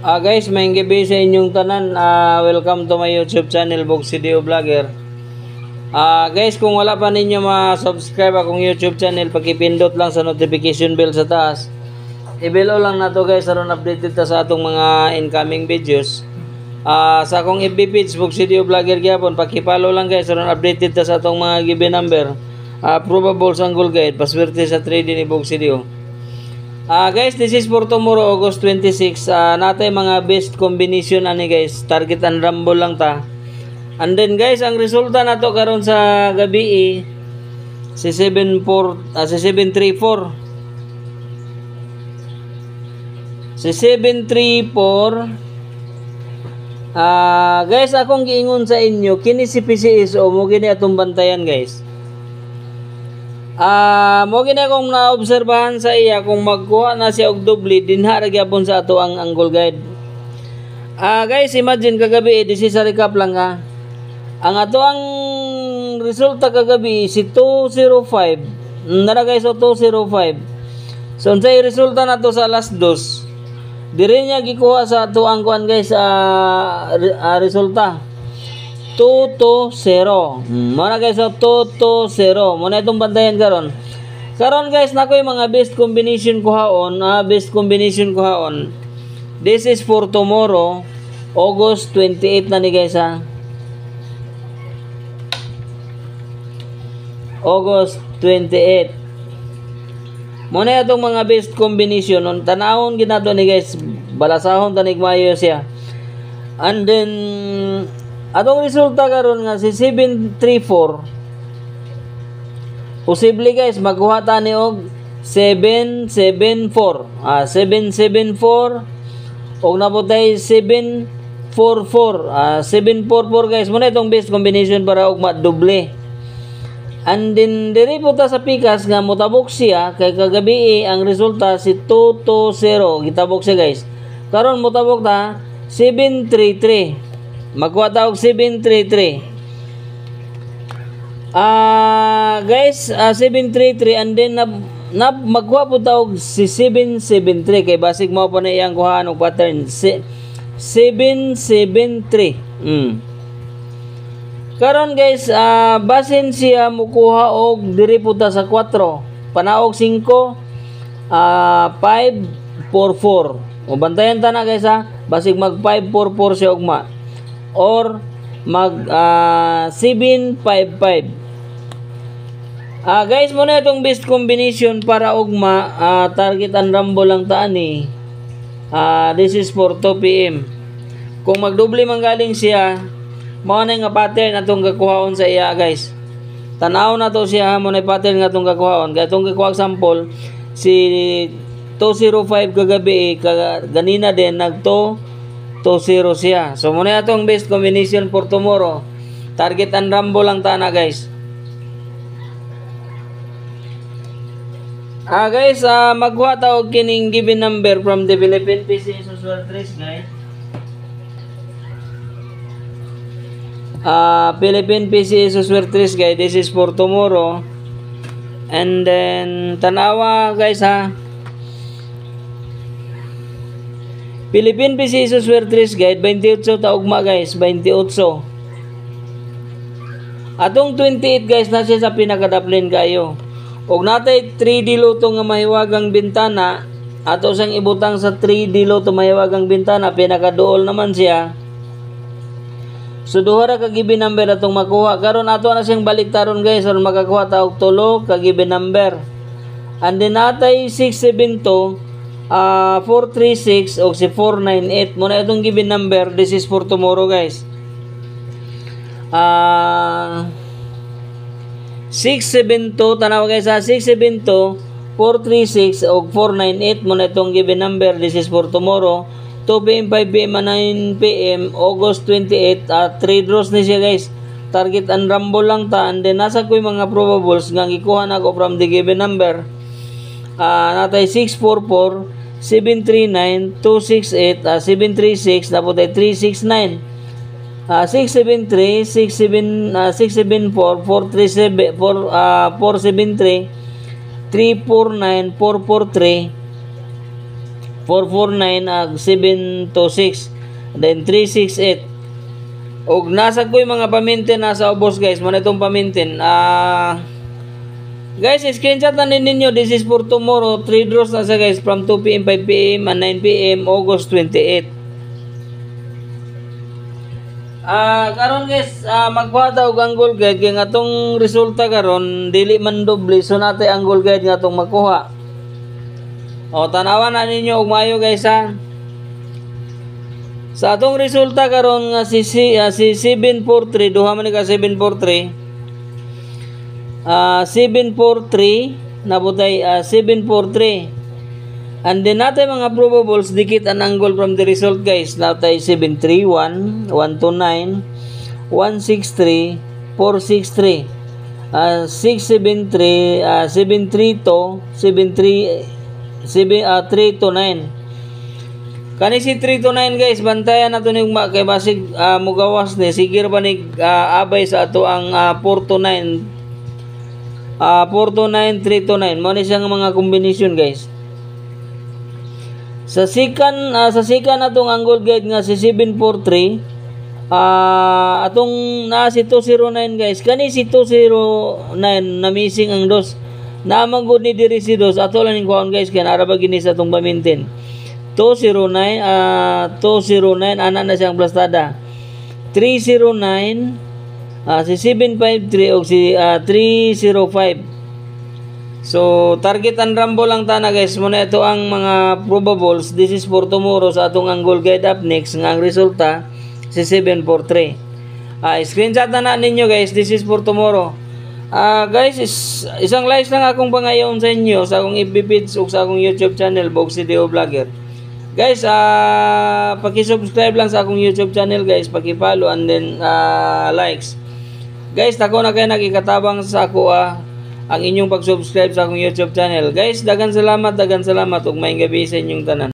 Guys, may gabi sa inyong tanan. Welcome to my YouTube channel, Bogsidio Vlogger. Guys, kung wala pa ninyo ma-subscribe akong YouTube channel, pagipindot lang sa notification bell sa taas. I-below lang na to guys, aron updated ta sa atong mga incoming videos. Sa akong FB page, Bogsidio Vlogger gyapon, paki-follow lang guys, aron updated ta sa atong mga given number. Probable sanggol guide, paswerte sa trading ni Bogsidio. Guys, this is for tomorrow, August 26. Natay mga best combination ani guys. Target and rumble lang ta. And then guys, ang resulta nato karon sa gabi si 734. Si 734. Guys, akong giingon sa inyo, kini si PCSO mo gini atong bantayan guys. Mo gini akong naobserbahan sa iya kung magkuha na siya og doble dinha ra gyapon sa ato ang angle guide. Guys, imagine kagabi this is a recap lang ha. Ang ato ang resulta kagabi si 205. Nara guys, so 205. So unsay resulta nato sa last dos. Diri niya gikuha sa ato ang kuan guys resulta 2 to 0. Muna guys, so 2 to 0. Muna itong bantayan karon. Karon guys, nakoy mga best combination kuhaon. This is for tomorrow, August 28 na ni guys ha. August 28. Muna itong mga best combination. Tanahon ginato ni guys. Balasahon tanig mayo siya. And then atong resulta karon nga si 734. Posible guys magkuha ta ni og 774. 774 og nabutay 744. 744 guys, muna itong best combination para og madoble. And then diri po ta sa pikas nga motabok siya kay kagabi ang resulta si 2 to 0 gitabok siya guys. Karon motabok ta 733. Magkuha ta og 733. Guys, 733 and then magkuha po ta og si 773 kay basig mao pa na iyang kuhaan og pattern 773. Karon guys, basin siya mukuha og diri po ta sa 4. Panaog 5 544. O bantayan ta na guys ha. Basig mag 544 siya ugma. Or mag 755. Guys, muna itong best combination para ugma target and rumble lang taan ni. This is for 2 PM. Kung magdoble man galing siya, mao na nga pattern atong gakuhaon sa iya guys. Tanaw na to siya mo na pattern nga atong gakuhaon. Kay atong gakuha sample si 205 kagabi ganina din nagto 2-0 siya. So muna itong best combination for tomorrow. Target and rumble lang ta na guys. Guys, magkuha ta og kining given number from the Philippine PC Social Trace guys. Philippine PC Social Trace guys. This is for tomorrow. And then tanawa guys ha. Philippine PC Software Trace Guide 28 taugma guys, 28. Atong 28 guys na siya sa pinakadaplin kayo. Og natay 3D luto nga mahiwagang bintana, ato sang ibutang sa 3D luto mahiwagang bintana, pinakaduol naman siya. So duha ra ka given number atong makuha. Karon ato na siyang baliktaron guys, aron makakuha ta og 3 ka given number. And then natay 672 436 o si 498 muna itong given number. This is for tomorrow guys. 672 tanaw guys ha. 672 436 o 498 muna itong given number. This is for tomorrow 2 PM 5 PM 9 PM August 28. 3 draws ni siya guys. Target and rumble lang ta. And then nasa ko yung mga probables nga gikuha na ko from the given number. Natay 644 739 268 736 dapat ay 369 673 674 437 473 349 443 449 ag 726 then 368. Og nasa ko yung mga pamintin nasa ubos guys, mo na itong pamintin. Guys, screenshot na ninyo. This is for tomorrow. 3 draws na sa guys from 2 p.m., 5 p.m. and 9 p.m. August 28. Karon guys, magkuha ta og angle guide kay ngatong resulta karon dili man doble, so natay angle guide nga tong makuha. O tanawan na ninyo og maayo guys ha. Sa atong resulta karon nga si 743, duha man ni ka 743. 743 nabutay 743. And then natay mga probables dikit ang angle from the result guys. Natay 731, 129, 163, 463, 673, 732, 329. Kani si 329 guys, bantayan nato ni kay basig mugawas ni sige ba ni abay sa ato ang 429. 429, 329 mo ni siyang mga combination guys. Sa second atong angle guide nga si 743, atong na si 209 guys. Kani si 209 na missing ang dos. Na magud ni diri si dos ato lang ning kuan guys kay ara ba gini sa atong pamintin. 209 ana na siyang plastada. 309 si 753 o si 305. So, target and rambo lang tana guys. Muna ito ang mga probables. This is for tomorrow sa atong angle guide up next. Nga ang resulta, si 743. Screenshot na ninyo guys. This is for tomorrow. Guys, isang likes lang akong pangayon sa inyo sa akong FB page o sa akong YouTube channel, Boxy Deo Vlogger. Guys, paki-subscribe lang sa akong YouTube channel guys. Paki-follow and then likes. Guys, tako na kayo nagikatabang sa ako ang inyong pag-subscribe sa akong YouTube channel. Guys, dagan salamat ug maayong gabi sa inyong tanan.